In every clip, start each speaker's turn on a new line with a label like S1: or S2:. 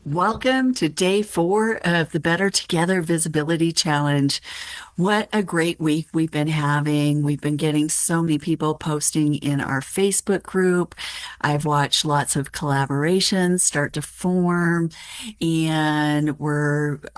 S1: Welcome to day 4 of the Better Together Visibility Challenge. What a great week we've been having. We've been getting so many people posting in our Facebook group. I've watched lots of collaborations start to form, and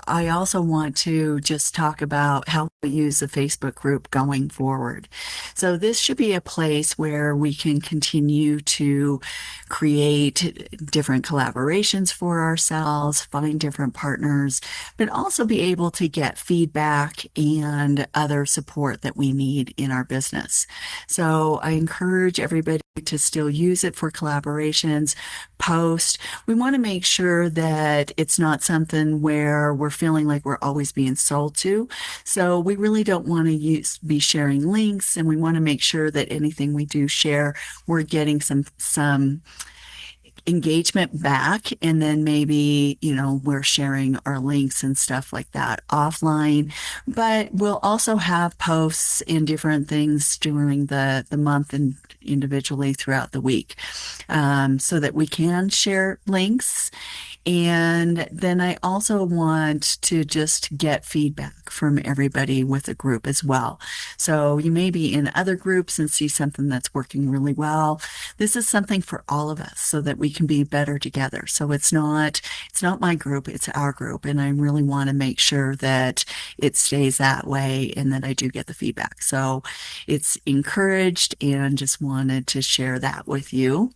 S1: I also want to just talk about how we use the Facebook group going forward. So this should be a place where we can continue to create different collaborations for ourselves, find different partners, but also be able to get feedback and other support that we need in our business. So I encourage everybody to still use it for collaborations, post. We want to make sure that it's not something where we're feeling like we're always being sold to. So we really don't want to be sharing links, and we want to make sure that anything we do share, we're getting some engagement back, and then maybe we're sharing our links and stuff like that offline. But we'll also have posts in different things during the month and individually throughout the week, so that we can share links. And then I also want to just get feedback from everybody with the group as well. So you may be in other groups and see something that's working really well. This is something for all of us so that we can be better together. So it's not my group, it's our group. And I really want to make sure that it stays that way and that I do get the feedback. So it's encouraged, and just wanted to share that with you.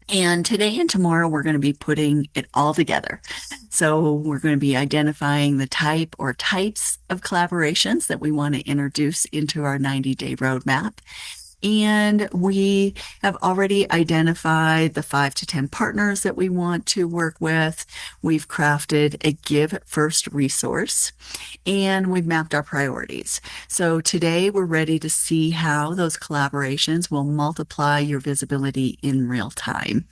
S1: And today and tomorrow, we're going to be putting it all together. So we're going to be identifying the type or types of collaborations that we want to introduce into our 90-day roadmap. And we have already identified the 5 to 10 partners that we want to work with. We've crafted a Give First resource, and we've mapped our priorities. So today we're ready to see how those collaborations will multiply your visibility in real time.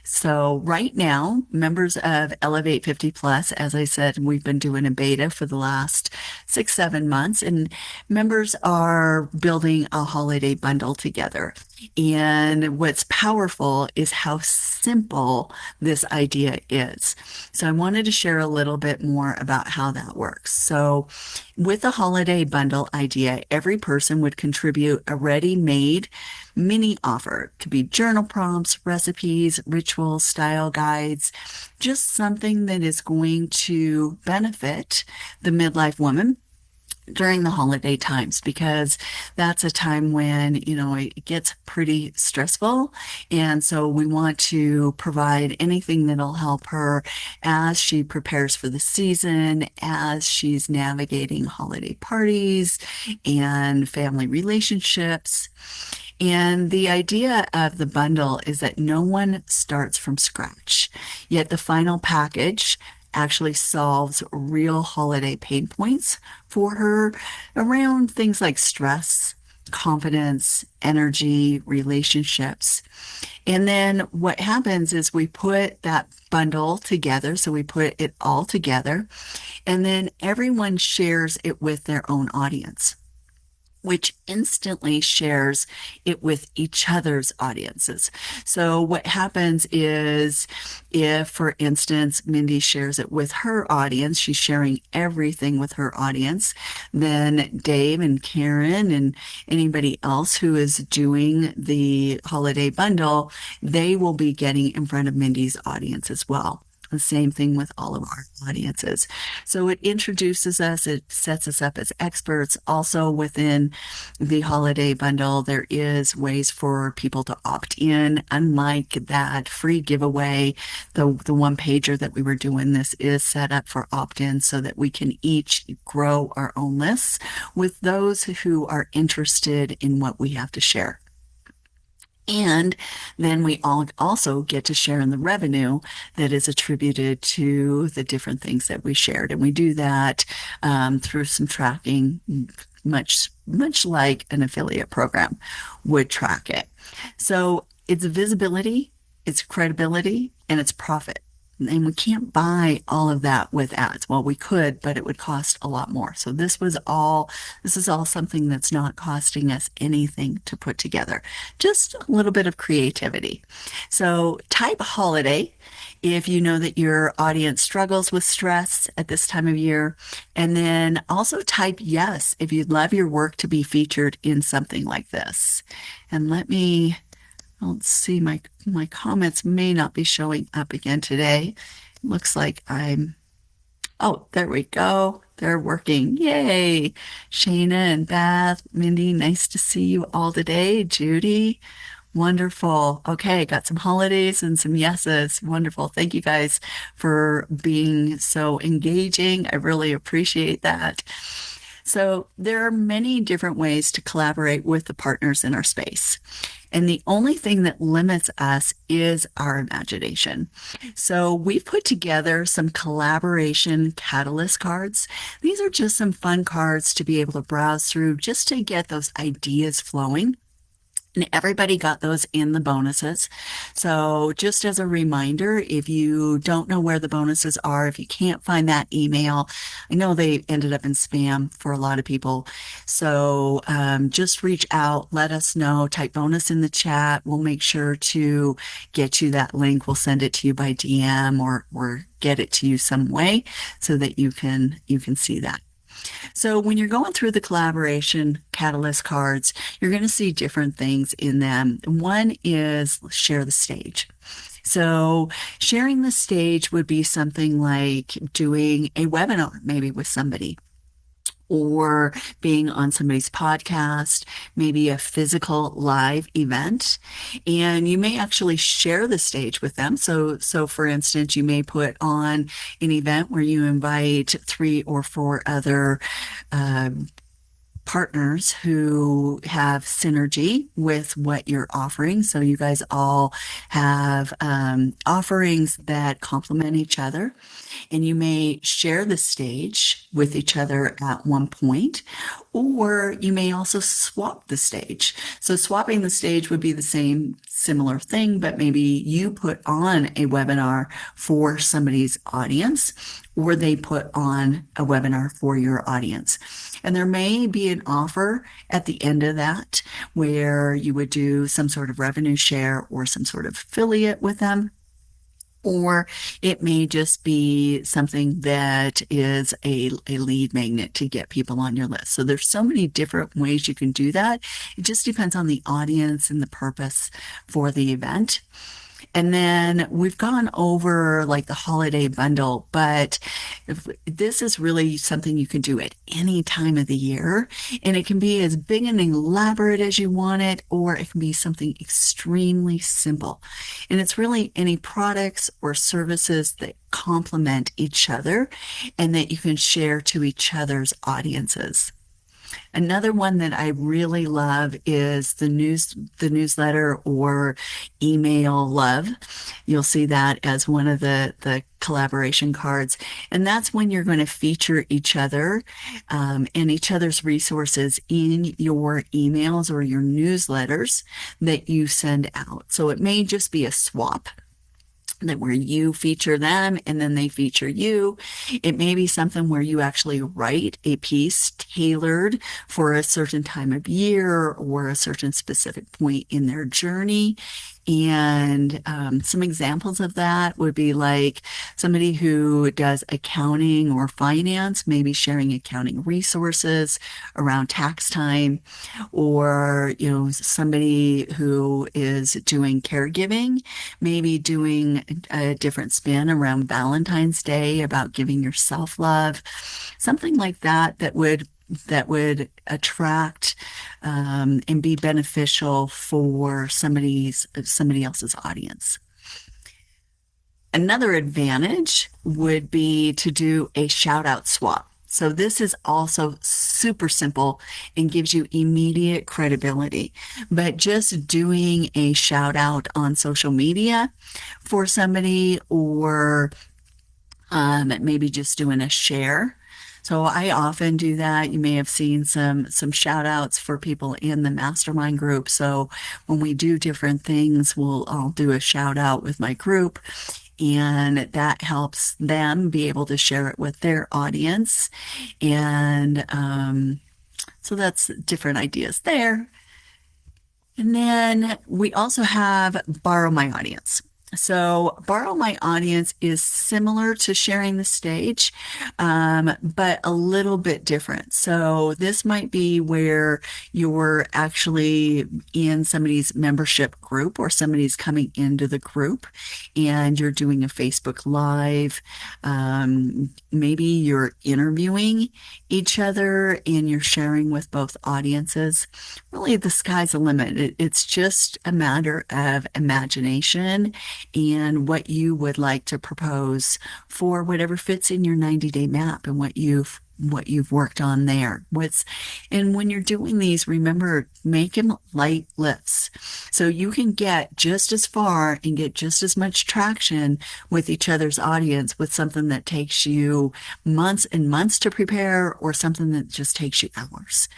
S1: So right now, members of Elevate 50 Plus, as I said, we've been doing a beta for the last 6-7 months, and members are building a holiday bundle together. And what's powerful is how simple this idea is. So I wanted to share a little bit more about how that works. So with the holiday bundle idea, every person would contribute a ready-made mini offer. It could be journal prompts, recipes, rituals, style guides, just something that is going to benefit the midlife woman during the holiday times, because that's a time when, it gets pretty stressful. And so we want to provide anything that'll help her as she prepares for the season, as she's navigating holiday parties and family relationships. And the idea of the bundle is that no one starts from scratch, yet the final package actually solves real holiday pain points for her around things like stress, confidence, energy, relationships. And then what happens is we put that bundle together. So we put it all together, and then everyone shares it with their own audience, which instantly shares it with each other's audiences. So what happens is, if, for instance, Mindy shares it with her audience, she's sharing everything with her audience, then Dave and Karen and anybody else who is doing the holiday bundle, they will be getting in front of Mindy's audience as well. The same thing with all of our audiences. So it introduces us, it sets us up as experts. Also within the holiday bundle, there is ways for people to opt in. Unlike that free giveaway, the one pager that we were doing, this is set up for opt-in so that we can each grow our own lists with those who are interested in what we have to share. And then we all also get to share in the revenue that is attributed to the different things that we shared. And we do that through some tracking, much like an affiliate program would track it. So it's visibility, it's credibility, and it's profit. and we can't buy all of that with ads. Well, we could, but it would cost a lot more. So this is all something that's not costing us anything to put together, just a little bit of creativity. So type holiday if you know that your audience struggles with stress at this time of year. And then also type yes if you'd love your work to be featured in something like this. And let's see, my comments may not be showing up again today. It looks like oh, there we go. They're working. Yay. Shana and Beth, Mindy, nice to see you all today. Judy, wonderful. Okay, got some holidays and some yeses. Wonderful. Thank you guys for being so engaging. I really appreciate that. So there are many different ways to collaborate with the partners in our space. And the only thing that limits us is our imagination. So we've put together some collaboration catalyst cards. These are just some fun cards to be able to browse through just to get those ideas flowing. And everybody got those in the bonuses. So just as a reminder, if you don't know where the bonuses are, if you can't find that email, I know they ended up in spam for a lot of people. So just reach out, let us know, type bonus in the chat. We'll make sure to get you that link. We'll send it to you by DM or get it to you some way so that you can see that. So when you're going through the collaboration catalyst cards, you're going to see different things in them. One is share the stage. So sharing the stage would be something like doing a webinar, maybe with somebody, or being on somebody's podcast, maybe a physical live event, and you may actually share the stage with them. So for instance, you may put on an event where you invite 3 or 4 other partners who have synergy with what you're offering. So you guys all have offerings that complement each other, and you may share the stage with each other at one point, or you may also swap the stage. So swapping the stage would be the same similar thing, but maybe you put on a webinar for somebody's audience, or they put on a webinar for your audience. And there may be an offer at the end of that where you would do some sort of revenue share or some sort of affiliate with them. Or it may just be something that is a lead magnet to get people on your list. So there's so many different ways you can do that. It just depends on the audience and the purpose for the event. And then we've gone over like the holiday bundle, but this is really something you can do at any time of the year. And it can be as big and elaborate as you want it, or it can be something extremely simple. And it's really any products or services that complement each other and that you can share to each other's audiences. Another one that I really love is the newsletter or email love. You'll see that as one of the collaboration cards. And that's when you're going to feature each other and each other's resources in your emails or your newsletters that you send out. So it may just be a swap, that where you feature them and then they feature you. It may be something where you actually write a piece tailored for a certain time of year or a certain specific point in their journey. And some examples of that would be like somebody who does accounting or finance, maybe sharing accounting resources around tax time, or somebody who is doing caregiving, maybe doing a different spin around Valentine's Day about giving yourself love, something like that would attract and be beneficial for somebody else's audience. Another advantage would be to do a shout out swap. So this is also super simple and gives you immediate credibility. But just doing a shout out on social media for somebody, or maybe just doing a share. So I often do that. You may have seen some shout outs for people in the mastermind group. So when we do different things, I'll do a shout out with my group. and that helps them be able to share it with their audience. And so that's different ideas there. And then we also have Borrow My Audience. So Borrow My Audience is similar to Sharing the Stage, but a little bit different. So this might be where you're actually in somebody's membership group or somebody's coming into the group and you're doing a Facebook Live. Maybe you're interviewing each other and you're sharing with both audiences. Really, the sky's the limit. It's just a matter of imagination and what you would like to propose for whatever fits in your 90-day map and what you've worked on there. And when you're doing these, remember, make them light lifts. So you can get just as far and get just as much traction with each other's audience with something that takes you months and months to prepare or something that just takes you hours.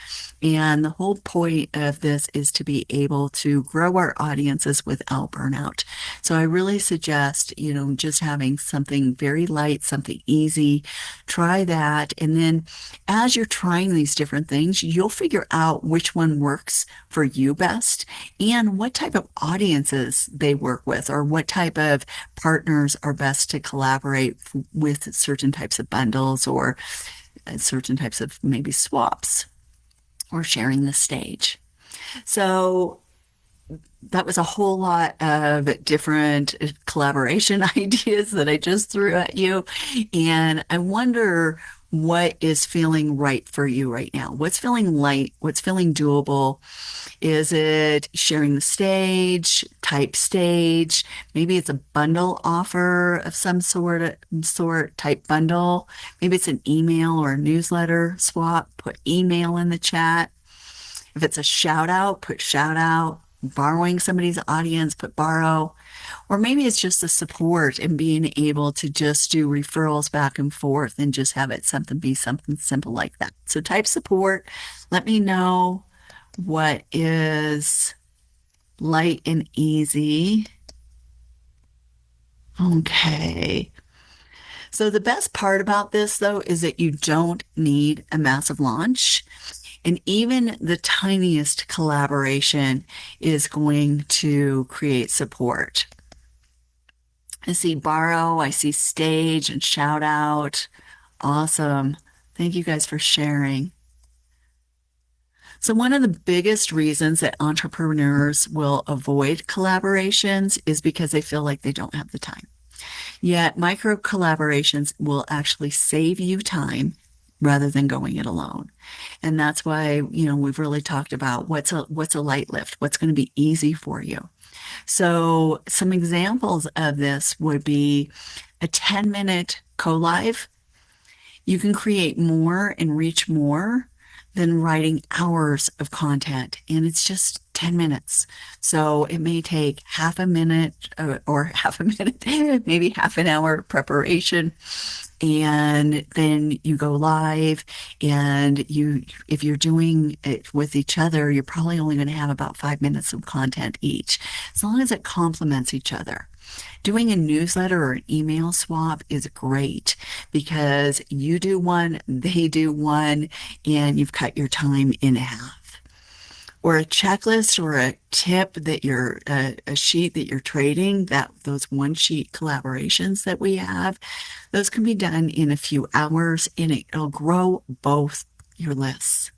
S1: And the whole point of this is to be able to grow our audiences without burnout. So I really suggest, just having something very light, something easy. Try that. And then as you're trying these different things, you'll figure out which one works for you best and what type of audiences they work with or what type of partners are best to collaborate with certain types of bundles or certain types of maybe swaps or sharing the stage. So that was a whole lot of different collaboration ideas that I just threw at you. And I wonder what is feeling right for you right now. What's feeling light? What's feeling doable? Is it sharing the stage, type stage? Maybe it's a bundle offer of some sort, type bundle. Maybe it's an email or a newsletter swap. Put email in the chat. If it's a shout out, put shout out. Borrowing somebody's audience, put borrow. Or maybe it's just the support and being able to just do referrals back and forth and just have it be something simple like that. So type support. Let me know what is light and easy. Okay. So the best part about this, though, is that you don't need a massive launch. And even the tiniest collaboration is going to create support. I see borrow, I see stage and shout out. Awesome. Thank you guys for sharing. So one of the biggest reasons that entrepreneurs will avoid collaborations is because they feel like they don't have the time. Yet micro collaborations will actually save you time rather than going it alone. And that's why, we've really talked about what's a light lift, what's going to be easy for you. So some examples of this would be a 10-minute co-live. You can create more and reach more than writing hours of content. And it's just 10 minutes. So it may take half a minute or maybe half an hour preparation. And then you go live and if you're doing it with each other, you're probably only going to have about 5 minutes of content each, as long as it complements each other. Doing a newsletter or an email swap is great because you do one, they do one, and you've cut your time in half. Or a checklist or a tip that a sheet that you're trading, those one sheet collaborations that we have, those can be done in a few hours and it'll grow both your lists.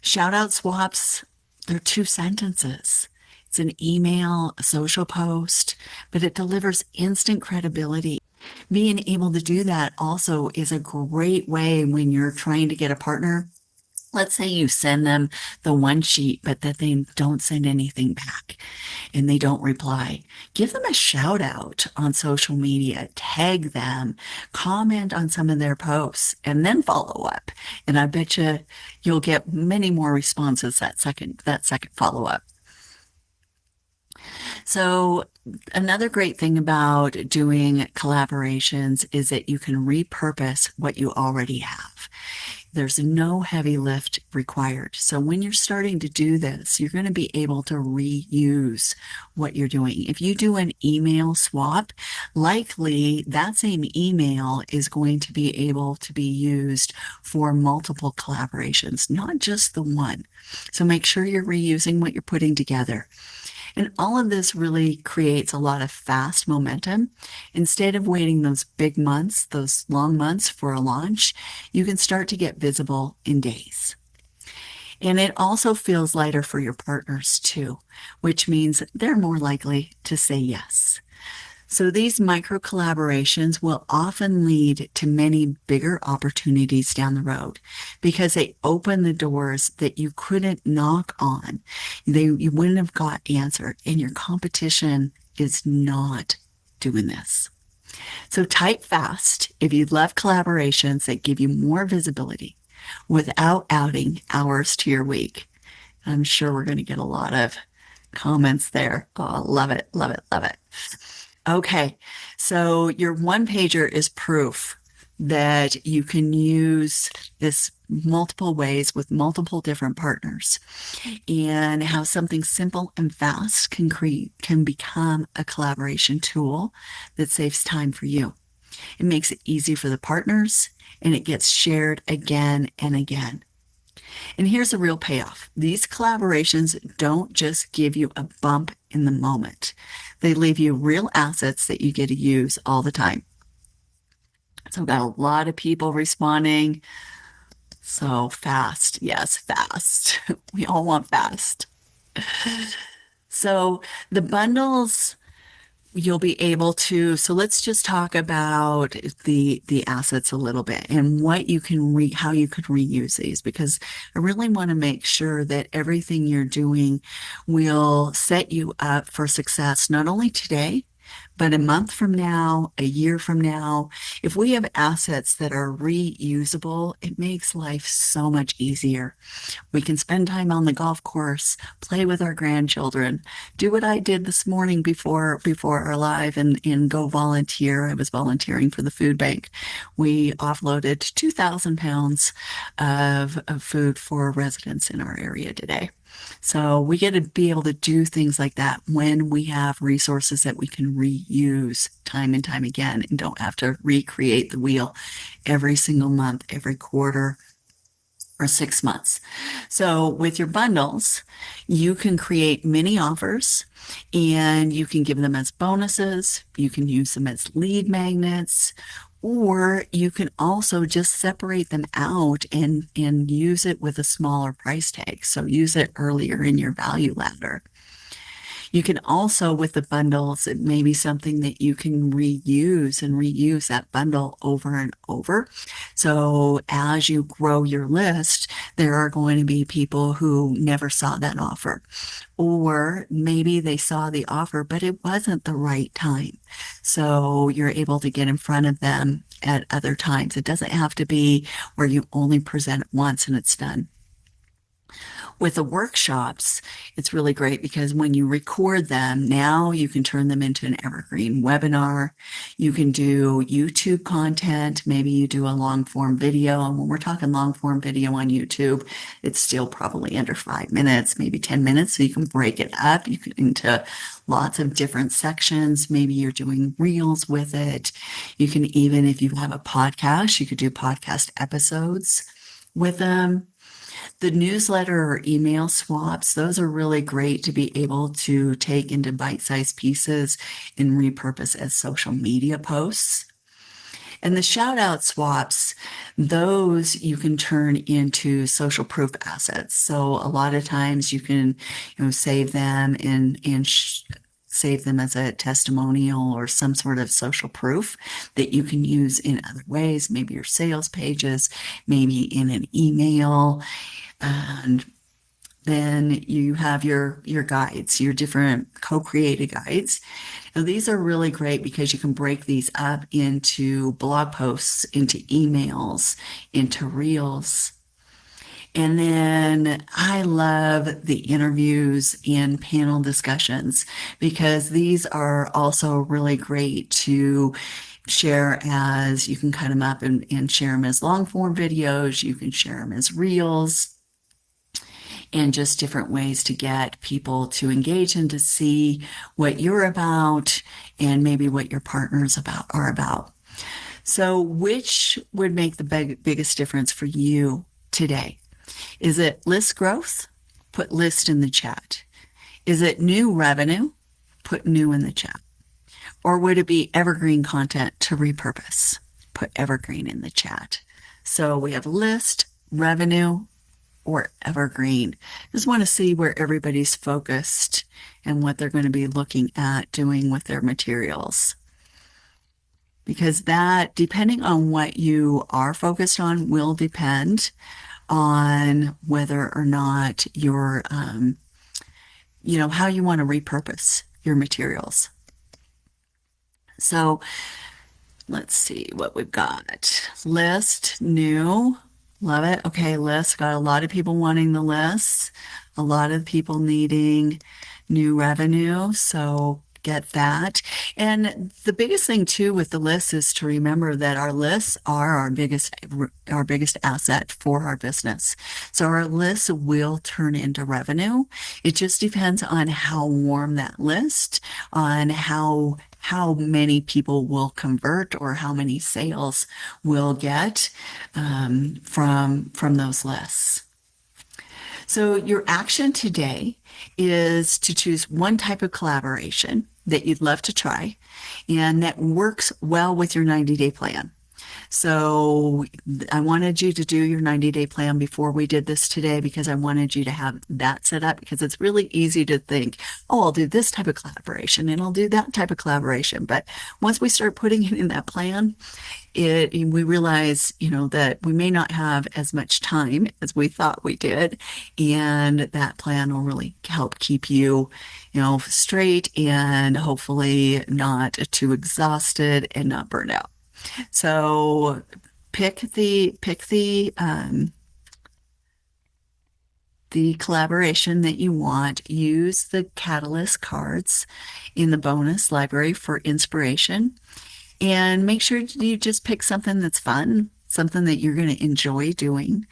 S1: Shout out swaps, they're 2 sentences. It's an email, a social post, but it delivers instant credibility. Being able to do that also is a great way when you're trying to get a partner. Let's say you send them the one sheet, but that they don't send anything back and they don't reply. Give them a shout out on social media, tag them, comment on some of their posts, and then follow up. And I bet you'll get many more responses that second follow up. So another great thing about doing collaborations is that you can repurpose what you already have. There's no heavy lift required. So when you're starting to do this, you're going to be able to reuse what you're doing. If you do an email swap, likely that same email is going to be able to be used for multiple collaborations, not just the one. So make sure you're reusing what you're putting together. And all of this really creates a lot of fast momentum. Instead of waiting those big months, those long months for a launch, you can start to get visible in days. And it also feels lighter for your partners too, which means they're more likely to say yes. So these micro collaborations will often lead to many bigger opportunities down the road because they open the doors that you couldn't knock on. You wouldn't have got answered, and your competition is not doing this. So type fast if you love collaborations that give you more visibility without adding hours to your week. I'm sure we're going to get a lot of comments there. Oh, love it, love it, love it. Okay, so your one pager is proof that you can use this multiple ways with multiple different partners, and how something simple and fast can become a collaboration tool that saves time for you. It makes it easy for the partners, and it gets shared again and again. And here's the real payoff. These collaborations don't just give you a bump in the moment. They leave you real assets that you get to use all the time. So I've got a lot of people responding. So fast. Yes, fast. We all want fast. So the bundles you'll be able to, so let's just talk about the assets a little bit and what you can how you could reuse these, because I really want to make sure that everything you're doing will set you up for success, not only today, but a month from now, a year from now. If we have assets that are reusable, it makes life so much easier. We can spend time on the golf course, play with our grandchildren, do what I did this morning before our live and go volunteer. I was volunteering for the food bank. We offloaded 2,000 pounds of food for residents in our area today. So we get to be able to do things like that when we have resources that we can reuse time and time again and don't have to recreate the wheel every single month, every quarter, or 6 months. So with your bundles, you can create mini offers and you can give them as bonuses. You can use them as lead magnets, or you can also just separate them out and use it with a smaller price tag. So use it earlier in your value ladder. You can also, with the bundles, it may be something that you can reuse and reuse that bundle over and over. So as you grow your list, there are going to be people who never saw that offer, or maybe they saw the offer, but it wasn't the right time. So you're able to get in front of them at other times. It doesn't have to be where you only present it once and it's done. With the workshops, it's really great because when you record them, now you can turn them into an evergreen webinar. You can do YouTube content. Maybe you do a long form video. And when we're talking long form video on YouTube, it's still probably under 5 minutes, maybe 10 minutes. So you can break it up into lots of different sections. Maybe you're doing reels with it. You can even, if you have a podcast, you could do podcast episodes with them. The newsletter or email swaps, those are really great to be able to take into bite-sized pieces and repurpose as social media posts. And the shout-out swaps, those you can turn into social proof assets. So a lot of times you can, save them and save them as a testimonial or some sort of social proof that you can use in other ways, maybe your sales pages, maybe in an email. And then you have your guides, your different co-created guides. Now, these are really great because you can break these up into blog posts, into emails, into reels. And then I love the interviews and panel discussions because these are also really great to share as, you can cut them up and share them as long form videos. You can share them as reels, and just different ways to get people to engage and to see what you're about and maybe what your partners are about. So which would make the biggest difference for you today? Is it list growth? Put list in the chat. Is it new revenue? Put new in the chat. Or would it be evergreen content to repurpose? Put evergreen in the chat. So we have list, revenue, or evergreen. Just want to see where everybody's focused and what they're going to be looking at doing with their materials. Because that, depending on what you are focused on, will depend on whether or not you're, how you want to repurpose your materials. So let's see what we've got. List, new, love it. Okay, list, got a lot of people wanting the list, a lot of people needing new revenue. So get that. And the biggest thing too with the lists is to remember that our lists are our biggest asset for our business. So our lists will turn into revenue. It just depends on how warm that list, on how many people will convert or how many sales we'll get from those lists. So your action today is to choose one type of collaboration that you'd love to try and that works well with your 90-day plan. So I wanted you to do your 90-day plan before we did this today because I wanted you to have that set up, because it's really easy to think, oh, I'll do this type of collaboration and I'll do that type of collaboration. But once we start putting it in that plan, we realize, that we may not have as much time as we thought we did. And that plan will really help keep you, straight and hopefully not too exhausted and not burned out. So pick the collaboration that you want. Use the Catalyst cards in the bonus library for inspiration, and make sure you just pick something that's fun, something that you're going to enjoy doing,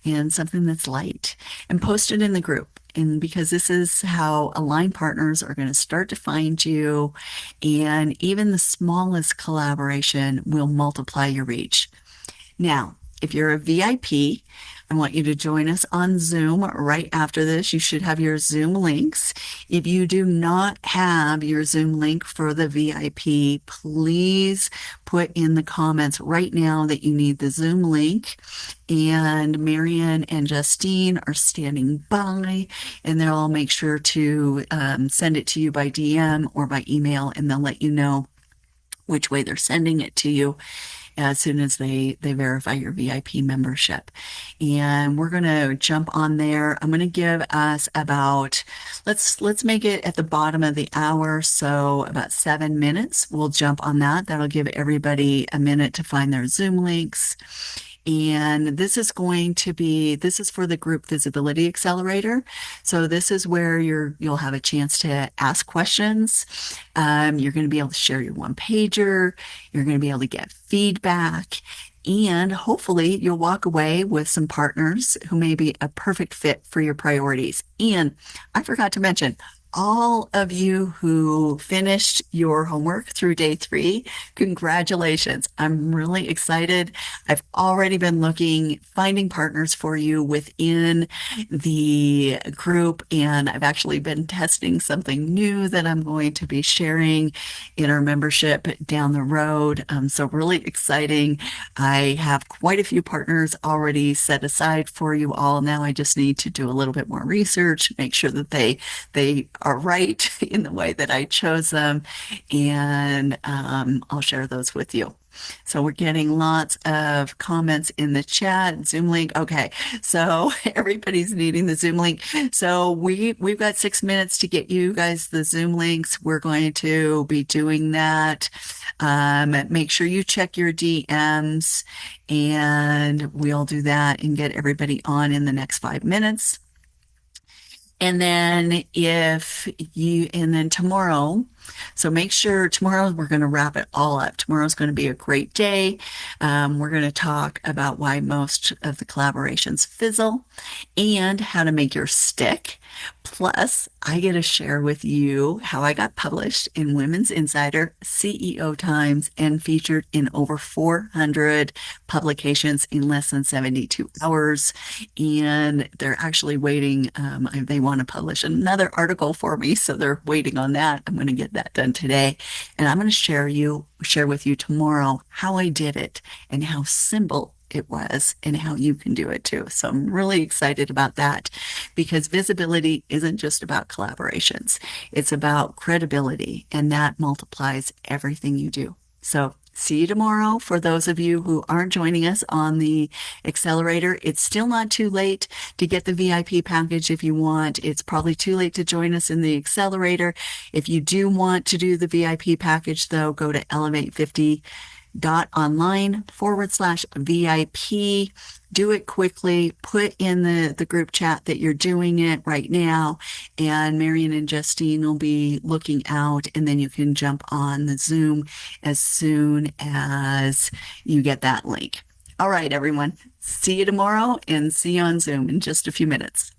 S1: and something that's light, and post it in the group. And because this is how aligned partners are going to start to find you, and even the smallest collaboration will multiply your reach. Now, if you're a VIP, I want you to join us on Zoom right after this. You should have your Zoom links. If you do not have your Zoom link for the VIP, please put in the comments right now that you need the Zoom link. And Marian and Justine are standing by, and they'll make sure to send it to you by DM or by email, and they'll let you know which way they're sending it to you as soon as they verify your VIP membership. And we're going to jump on there. I'm going to give us about, let's make it at the bottom of the hour. So about 7 minutes, we'll jump on that. That'll give everybody a minute to find their Zoom links. And this is for the Group Visibility Accelerator. So this is where you'll have a chance to ask questions. You're going to be able to share your one-pager. You're going to be able to get feedback. And hopefully you'll walk away with some partners who may be a perfect fit for your priorities. And I forgot to mention, all of you who finished your homework through day 3, congratulations. I'm really excited. I've already been finding partners for you within the group, and I've actually been testing something new that I'm going to be sharing in our membership down the road. So really exciting. I have quite a few partners already set aside for you all. Now I just need to do a little bit more research, make sure that they are right in the way that I chose them, and I'll share those with you. So we're getting lots of comments in the chat. Zoom link. Okay, so everybody's needing the Zoom link. So we've got 6 minutes to get you guys the Zoom links. We're going to be doing that. Make sure you check your DMs, and we'll do that and get everybody on in the next 5 minutes. And then tomorrow, so make sure tomorrow we're going to wrap it all up. Tomorrow's going to be a great day. We're going to talk about why most of the collaborations fizzle and how to make yours stick. Plus, I get to share with you how I got published in Women's Insider, CEO Times, and featured in over 400 publications in less than 72 hours. And they're actually waiting. They want to publish another article for me, so they're waiting on that. I'm going to get that done today. And I'm going to share with you tomorrow how I did it and how simple it was and how you can do it too. So I'm really excited about that because visibility isn't just about collaborations. It's about credibility, and that multiplies everything you do. So see you tomorrow. For those of you who aren't joining us on the accelerator, it's still not too late to get the VIP package if you want. It's probably too late to join us in the accelerator. If you do want to do the VIP package, though, go to elevate50.online/VIP. Do it quickly. Put in the group chat that you're doing it right now, and Marion and Justine will be looking out, and then you can jump on the Zoom as soon as you get that link. All right, everyone. See you tomorrow, and see you on Zoom in just a few minutes.